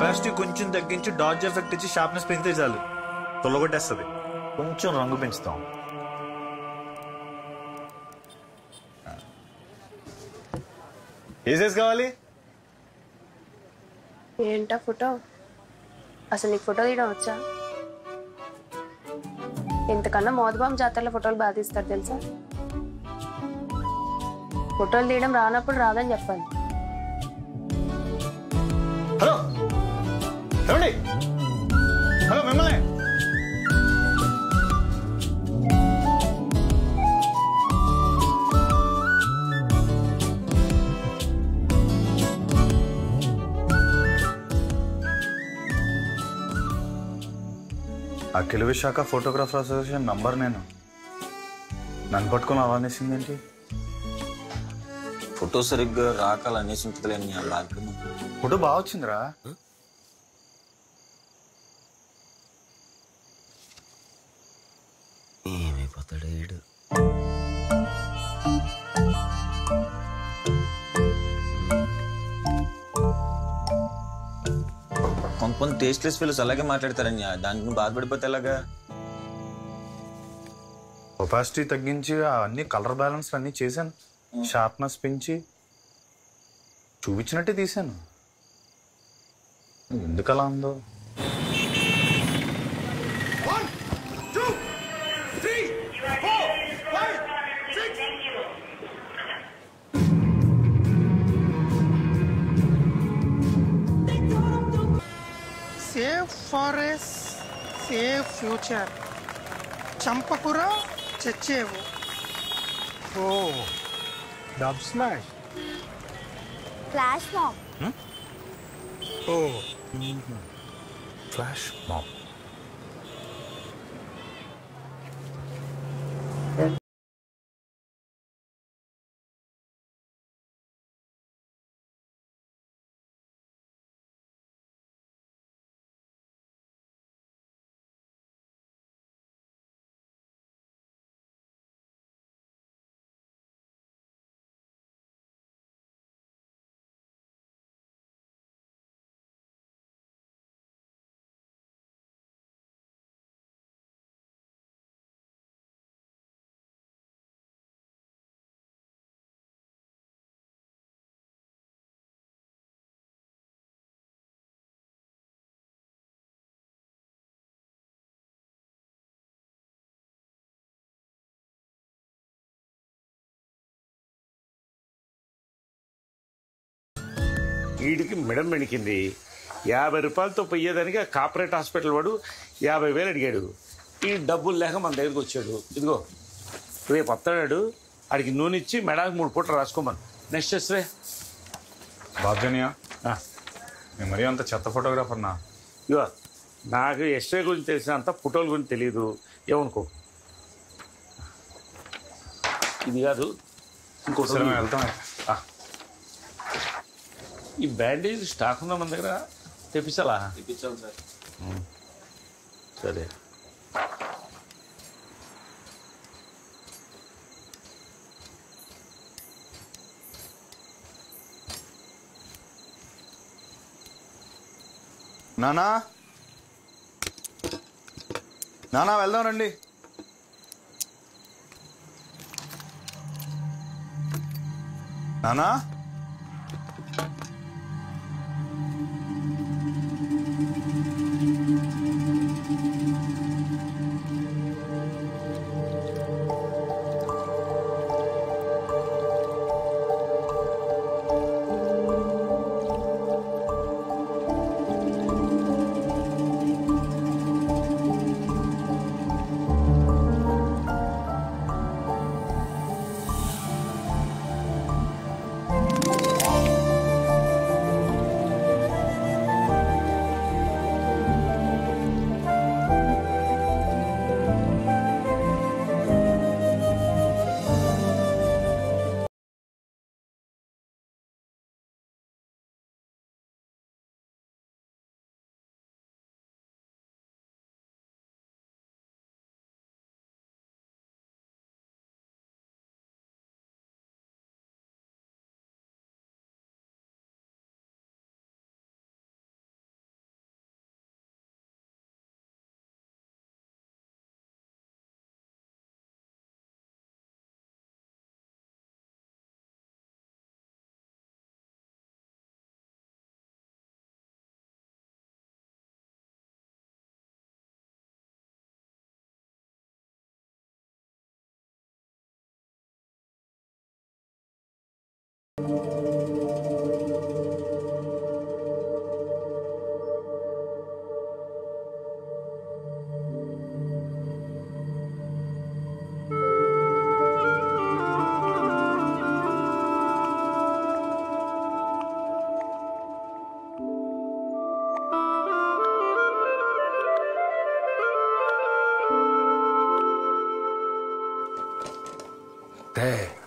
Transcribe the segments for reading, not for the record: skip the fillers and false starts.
Opacity కొంచెం తగ్గించి dodge effect ఇచ్చి షార్ప్నెస్ పెంచితే చాలు తొలగొట్టేస్తుంది. కొంచెం రంగు పెంచుతాం. ఏ సైజ్ కావాలి? ఏంటా ఫోటో? అసలు నీకు ఫోటో తీయడం వచ్చా? ఇంతకన్నా మోదబాం జాతరలో ఫోటోలు బాగా తీస్తారు తెలుసా? ఫోటోలు తీయడం రానప్పుడు రాదని చెప్పాలి. హలో ఏమండి? హలో మిమ్మల్ని. అఖిల విశాఖ ఫోటోగ్రాఫర్ అసోసియేషన్ నంబర్ నేను. నన్ను పట్టుకుని అవానేసిందేంటి? ఫోటో సరిగ్గా రాకాలనేసి ఉంటుందిలేని ఫోటో బాగా వచ్చిందిరా. ఏమైపోతాడు వీడు? కొంత టేస్ట్లెస్ ఫీల్స్ అలాగే మాట్లాడతారని దానికి బాధపడిపోతే ఎలాగా? ఒపాసిటీ తగ్గించి అన్ని కలర్ బ్యాలెన్స్ అన్ని చేశాను. షార్ప్నెస్ పెంచి చూపించినట్టే తీశాను. ఎందుకు అలా ఉందో? సేవ్ ఫారెస్ట్ సేవ్ ఫ్యూచర్ చంపకుర చచ్చేవు. ఓ డబ్ స్మాష్ ఫ్లాష్ మాబ్. ఓ ఫ్లాష్ మాబ్. వీడికి మెడం మెణికింది. 50 రూపాయలతో పోయేదానికి కార్పొరేట్ హాస్పిటల్ వాడు 50,000 అడిగాడు. ఈ డబ్బులు లేక మన దగ్గరికి వచ్చాడు. ఇదిగో రేపు వస్తాడు. ఆడికి నూనె ఇచ్చి మెడానికి 3 పూటలు రాసుకోమను. నెక్స్ట్ ఎస్రే బాబ్జనియా నేను మరీ అంత చెత్త ఫోటోగ్రాఫర్ నా. ఇగో నాకు ఎస్రే గురించి తెలిసినంత ఫోటోల గురించి తెలియదు ఏమనుకో. ఇది కాదు ఇంకోటి వెళ్తాం. ఈ బ్యాండేజ్ స్టాక్ ఉందా మన దగ్గర? తెప్పించాలా? తెప్పించాలి సార్. సరే నానా నానా వెళ్దాం రండి. నానా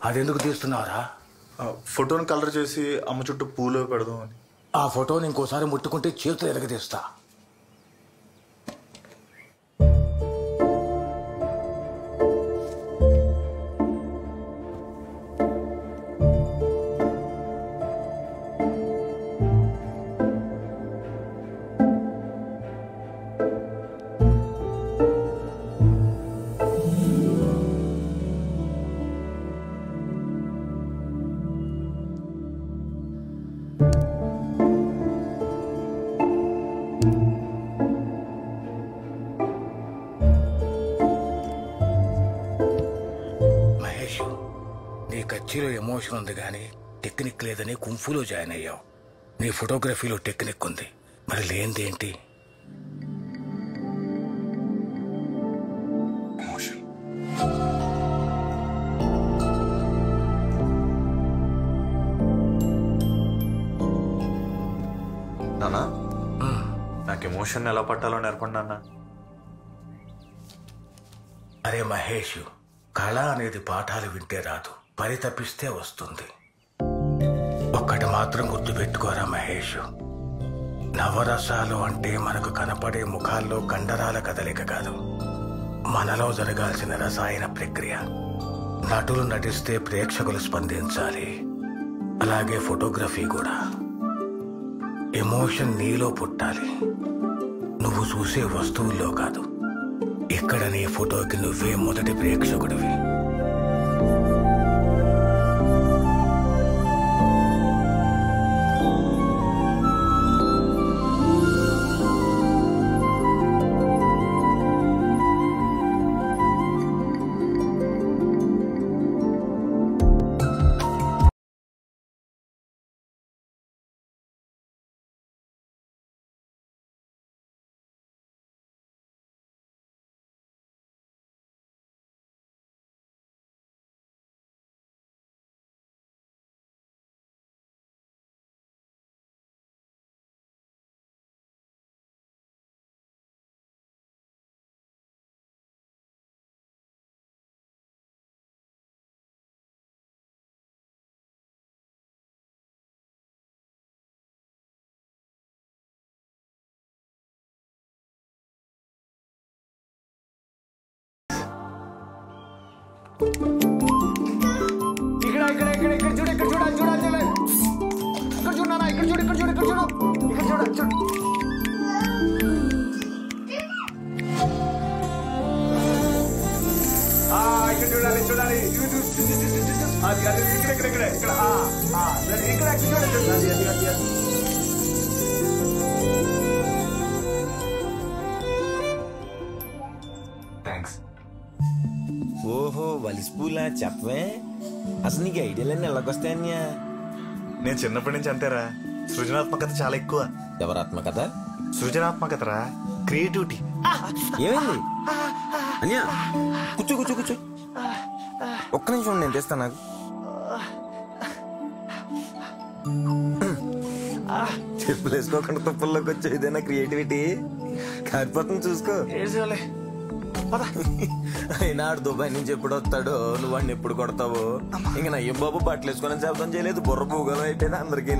అదెందుకు తీస్తున్నావురా? ఫోటోని కలర్ చేసి అమ్మ చుట్టూ పూలు పెడదాం అని. ఆ ఫోటోని ఇంకోసారి ముట్టుకుంటే చేతులు ఎరగదీస్తా. కచ్చిలో ఎమోషన్ ఉంది కానీ టెక్నిక్ లేదని కుంఫులో జాయిన్ అయ్యావు. నీ ఫోటోగ్రఫీలో టెక్నిక్ ఉంది, మరి లేనిదేంటి? నానా నాకు ఎమోషన్ ఎలా పట్టాలో నేర్పండి అన్న. అరే మహేష్, కళ అనేది పాఠాలు వింటే రాదు, పరితపిస్తే వస్తుంది. ఒక్కటి మాత్రం గుర్తుపెట్టుకోరా మహేష్, నవరసాలు అంటే మనకు కనపడే ముఖాల్లో కండరాల కదలిక కాదు, మనలో జరగాల్సిన రసాయన ప్రక్రియ. నటులు నటిస్తే ప్రేక్షకులు స్పందించాలి, అలాగే ఫోటోగ్రఫీ కూడా. ఎమోషన్ నీలో పుట్టాలి, నువ్వు చూసే వస్తువుల్లో కాదు. ఇక్కడ నీ ఫోటోకి నువ్వే మొదటి ప్రేక్షకుడివి. ఇక్కడ ఇక్కడ ఇక్కడ ఇక్కడ చూడు, ఇక్కడ చూడాలి చూడాలి చూడాలి, ఇక్కడ చూడు నాన్న, ఇక్కడ చూడు ఇక్కడ చూడు ఇక్కడ చూడు, ఇక్కడ చూడాలి చూడు. ఇక్కడ చూడాలి చూడాలి, అది అది ఇక్కడ ఇక్కడ ఇక్కడ ఇక్కడ ఇక్కడ చూడండి, అది అది అది. థ్యాంక్స్. ఓహో వలిసిపూలా చెప్పవే, అసలు నీకు ఐడియాలన్నీ ఎలాగొస్తాయన్యా? నేను చిన్నప్పటి నుంచి అంతేరా, సృజనాత్మకత చాలా ఎక్కువ. ఎవరి ఆత్మకథ? సృజనాత్మకతరా, క్రియేటివిటీ. ఏమైంది అన్యా? కూర్చో కూర్చో కూర్చో, ఒక్క నిమిషం నేను తెస్తాను. నాకు చెప్పులు వేసుకోకుండా తుప్పల్లోకి వచ్చే ఇదేనా క్రియేటివిటీ? కాకపోతుంది చూసుకో. అయినా ఆడు దుబాయ్ నుంచి ఎప్పుడు వస్తాడో, నువ్వు వాడిని ఎప్పుడు కొడతావో. ఇంక నయ్యం బాబు బట్టలు వేసుకొని శబ్దం చేయలేదు, బుర్ర భూగోళం అయిపోయింది అందరికీ.